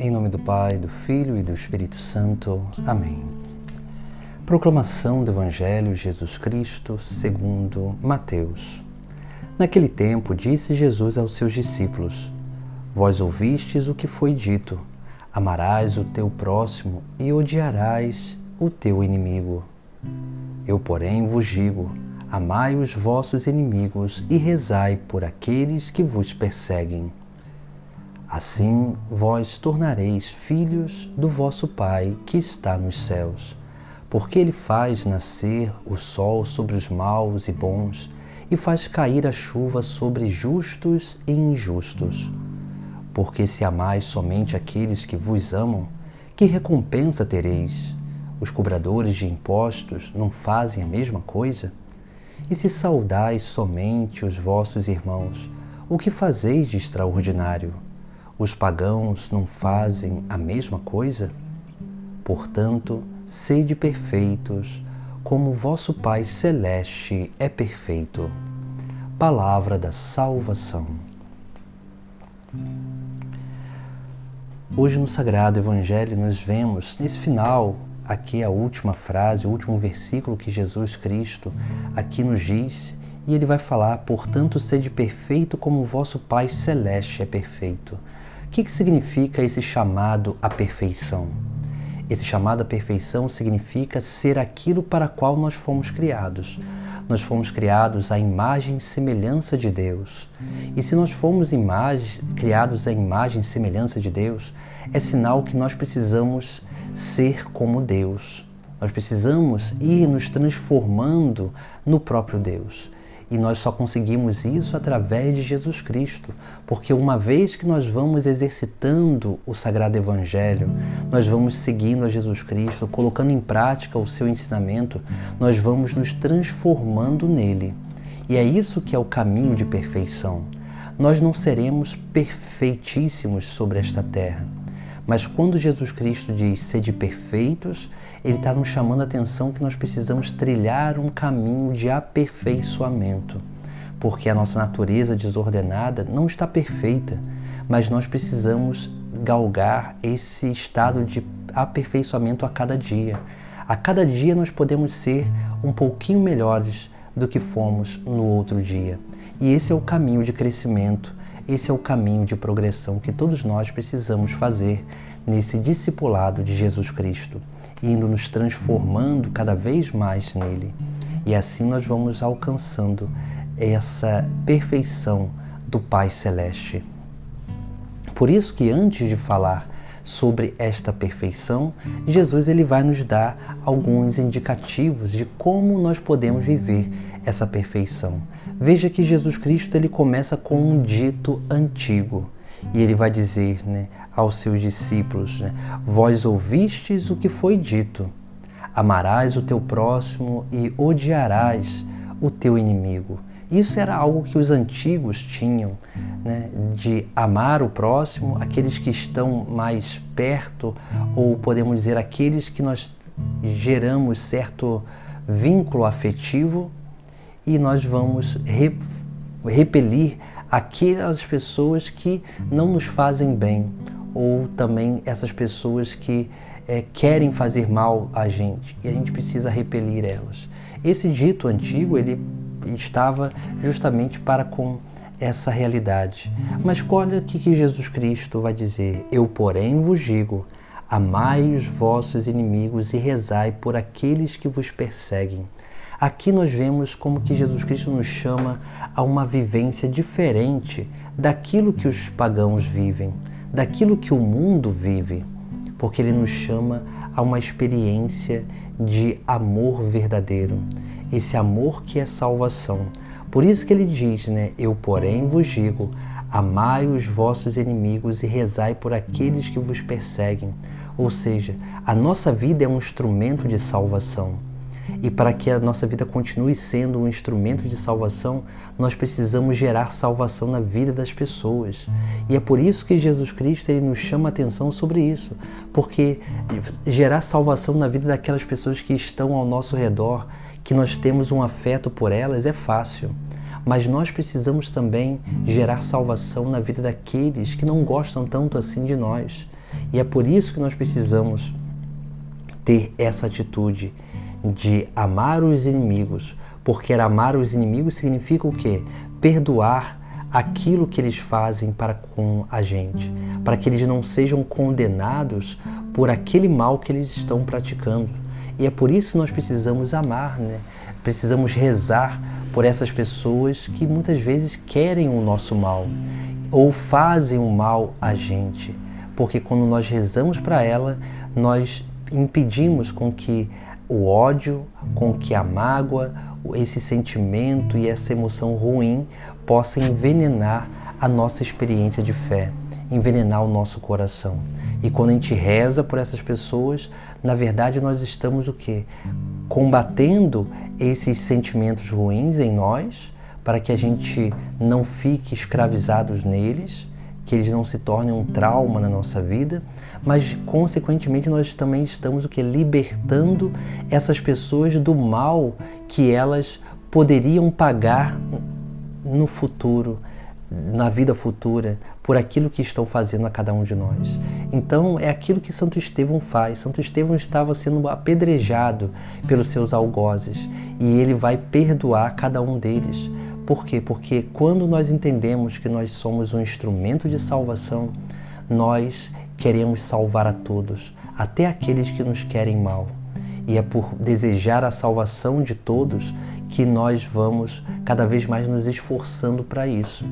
Em nome do Pai, do Filho e do Espírito Santo. Amém. Proclamação do Evangelho de Jesus Cristo segundo Mateus. Naquele tempo disse Jesus aos seus discípulos: Vós ouvistes o que foi dito, amarás o teu próximo e odiarás o teu inimigo. Eu, porém, vos digo, amai os vossos inimigos e rezai por aqueles que vos perseguem. Assim vós tornareis filhos do vosso Pai que está nos céus, porque Ele faz nascer o sol sobre os maus e bons e faz cair a chuva sobre justos e injustos. Porque se amais somente aqueles que vos amam, que recompensa tereis? Os cobradores de impostos não fazem a mesma coisa? E se saudais somente os vossos irmãos, o que fazeis de extraordinário? Os pagãos não fazem a mesma coisa? Portanto, sede perfeitos, como vosso Pai Celeste é perfeito. Palavra da salvação. Hoje no Sagrado Evangelho nós vemos, nesse final, aqui a última frase, o último versículo que Jesus Cristo aqui nos diz, e ele vai falar: portanto, sede perfeito como o vosso Pai Celeste é perfeito. O que significa esse chamado à perfeição? Esse chamado à perfeição significa ser aquilo para o qual nós fomos criados. Nós fomos criados à imagem e semelhança de Deus. E se nós fomos criados à imagem e semelhança de Deus, é sinal que nós precisamos ser como Deus. Nós precisamos ir nos transformando no próprio Deus. E nós só conseguimos isso através de Jesus Cristo, porque uma vez que nós vamos exercitando o Sagrado Evangelho, nós vamos seguindo a Jesus Cristo, colocando em prática o seu ensinamento, nós vamos nos transformando nele. E é isso que é o caminho de perfeição. Nós não seremos perfeitíssimos sobre esta terra, mas quando Jesus Cristo diz sede perfeitos, Ele está nos chamando a atenção que nós precisamos trilhar um caminho de aperfeiçoamento, porque a nossa natureza desordenada não está perfeita, mas nós precisamos galgar esse estado de aperfeiçoamento a cada dia. A cada dia nós podemos ser um pouquinho melhores do que fomos no outro dia. E esse é o caminho de crescimento. Esse é o caminho de progressão que todos nós precisamos fazer nesse discipulado de Jesus Cristo, indo nos transformando cada vez mais nele. E assim nós vamos alcançando essa perfeição do Pai Celeste. Por isso que antes de falar sobre esta perfeição, Jesus ele vai nos dar alguns indicativos de como nós podemos viver essa perfeição. Veja que Jesus Cristo ele começa com um dito antigo e ele vai dizer, aos seus discípulos, vós ouvistes o que foi dito, amarás o teu próximo e odiarás o teu inimigo. Isso era algo que os antigos tinham, de amar o próximo, aqueles que estão mais perto, ou podemos dizer aqueles que nós geramos certo vínculo afetivo, e nós vamos repelir aquelas pessoas que não nos fazem bem, ou também essas pessoas que querem fazer mal a gente, e a gente precisa repelir elas. Esse dito antigo, ele estava justamente para com essa realidade. Mas olha o que Jesus Cristo vai dizer: eu, porém, vos digo, amai os vossos inimigos e rezai por aqueles que vos perseguem. Aqui nós vemos como que Jesus Cristo nos chama a uma vivência diferente daquilo que os pagãos vivem, daquilo que o mundo vive, porque Ele nos chama a uma experiência de amor verdadeiro, esse amor que é salvação. Por isso que Ele diz, eu, porém, vos digo, amai os vossos inimigos e rezai por aqueles que vos perseguem. Ou seja, a nossa vida é um instrumento de salvação. E para que a nossa vida continue sendo um instrumento de salvação, nós precisamos gerar salvação na vida das pessoas. E é por isso que Jesus Cristo ele nos chama a atenção sobre isso. Porque gerar salvação na vida daquelas pessoas que estão ao nosso redor, que nós temos um afeto por elas, é fácil. Mas nós precisamos também gerar salvação na vida daqueles que não gostam tanto assim de nós. E é por isso que nós precisamos ter essa atitude de amar os inimigos, porque amar os inimigos significa o quê? Perdoar aquilo que eles fazem para com a gente, para que eles não sejam condenados por aquele mal que eles estão praticando. E é por isso que nós precisamos amar, né? Precisamos rezar por essas pessoas que muitas vezes querem o nosso mal ou fazem o mal a gente, porque quando nós rezamos para ela, nós impedimos com que o ódio, com que a mágoa, esse sentimento e essa emoção ruim possa envenenar a nossa experiência de fé, envenenar o nosso coração. E quando a gente reza por essas pessoas, na verdade nós estamos o quê? Combatendo esses sentimentos ruins em nós, para que a gente não fique escravizados neles, que eles não se tornem um trauma na nossa vida, mas consequentemente nós também estamos o quê? Libertando essas pessoas do mal que elas poderiam pagar no futuro, na vida futura, por aquilo que estão fazendo a cada um de nós. Então é aquilo que Santo Estevão faz. Santo Estevão estava sendo apedrejado pelos seus algozes e ele vai perdoar cada um deles. Por quê? Porque quando nós entendemos que nós somos um instrumento de salvação, nós queremos salvar a todos, até aqueles que nos querem mal. E é por desejar a salvação de todos que nós vamos cada vez mais nos esforçando para isso.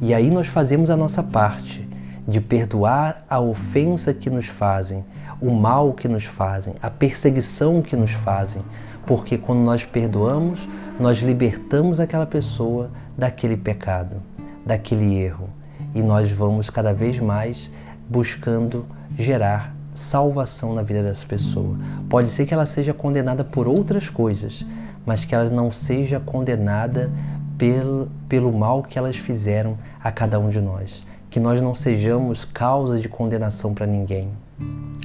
E aí nós fazemos a nossa parte de perdoar a ofensa que nos fazem, o mal que nos fazem, a perseguição que nos fazem, porque quando nós perdoamos, nós libertamos aquela pessoa daquele pecado, daquele erro, e nós vamos cada vez mais buscando gerar salvação na vida dessa pessoa. Pode ser que ela seja condenada por outras coisas, mas que ela não seja condenada pelo mal que elas fizeram a cada um de nós. Que nós não sejamos causa de condenação para ninguém,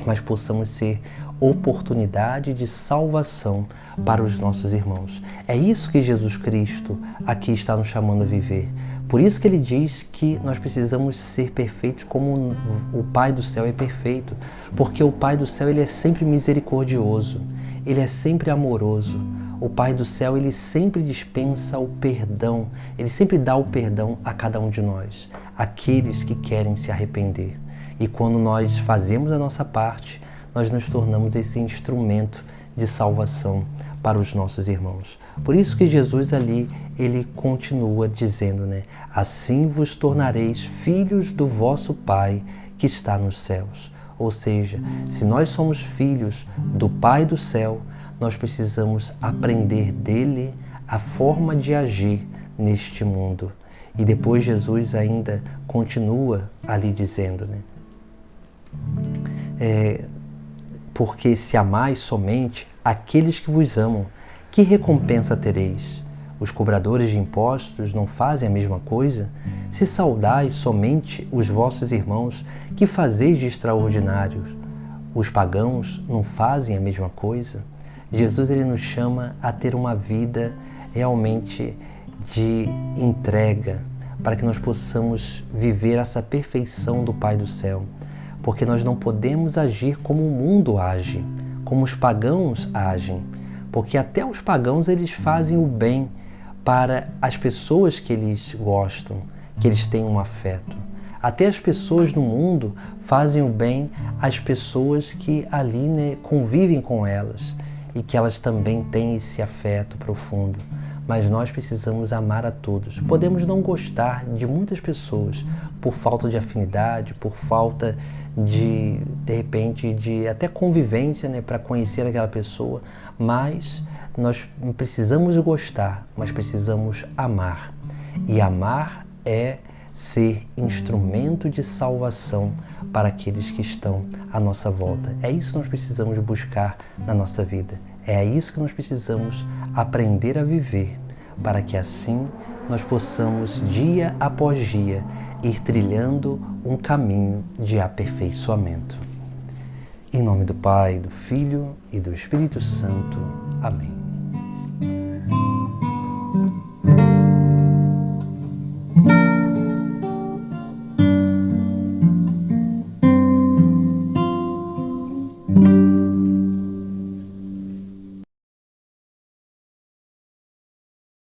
mas possamos ser oportunidade de salvação para os nossos irmãos. É isso que Jesus Cristo aqui está nos chamando a viver. Por isso que ele diz que nós precisamos ser perfeitos como o Pai do céu é perfeito, porque o Pai do céu ele é sempre misericordioso, ele é sempre amoroso. O Pai do céu ele sempre dispensa o perdão, ele sempre dá o perdão a cada um de nós, aqueles que querem se arrepender. E quando nós fazemos a nossa parte, nós nos tornamos esse instrumento de salvação para os nossos irmãos. Por isso que Jesus ali, ele continua dizendo, né? Assim vos tornareis filhos do vosso Pai que está nos céus. Ou seja, se nós somos filhos do Pai do céu, nós precisamos aprender dele a forma de agir neste mundo. E depois Jesus ainda continua ali dizendo, né? Porque se amais somente aqueles que vos amam, que recompensa tereis? Os cobradores de impostos não fazem a mesma coisa? Se saudais somente os vossos irmãos, que fazeis de extraordinário? Os pagãos não fazem a mesma coisa? Jesus ele nos chama a ter uma vida realmente de entrega, para que nós possamos viver essa perfeição do Pai do céu. Porque nós não podemos agir como o mundo age, como os pagãos agem. Porque até os pagãos eles fazem o bem para as pessoas que eles gostam, que eles têm um afeto. Até as pessoas no mundo fazem o bem às pessoas que ali, né, convivem com elas e que elas também têm esse afeto profundo. Mas nós precisamos amar a todos. Podemos não gostar de muitas pessoas por falta de afinidade, por falta de repente, de até convivência, né, para conhecer aquela pessoa, mas nós precisamos gostar, mas precisamos amar. E amar é ser instrumento de salvação para aqueles que estão à nossa volta. É isso que nós precisamos buscar na nossa vida. É isso que nós precisamos aprender a viver, para que assim nós possamos, dia após dia, ir trilhando um caminho de aperfeiçoamento. Em nome do Pai, do Filho e do Espírito Santo. Amém.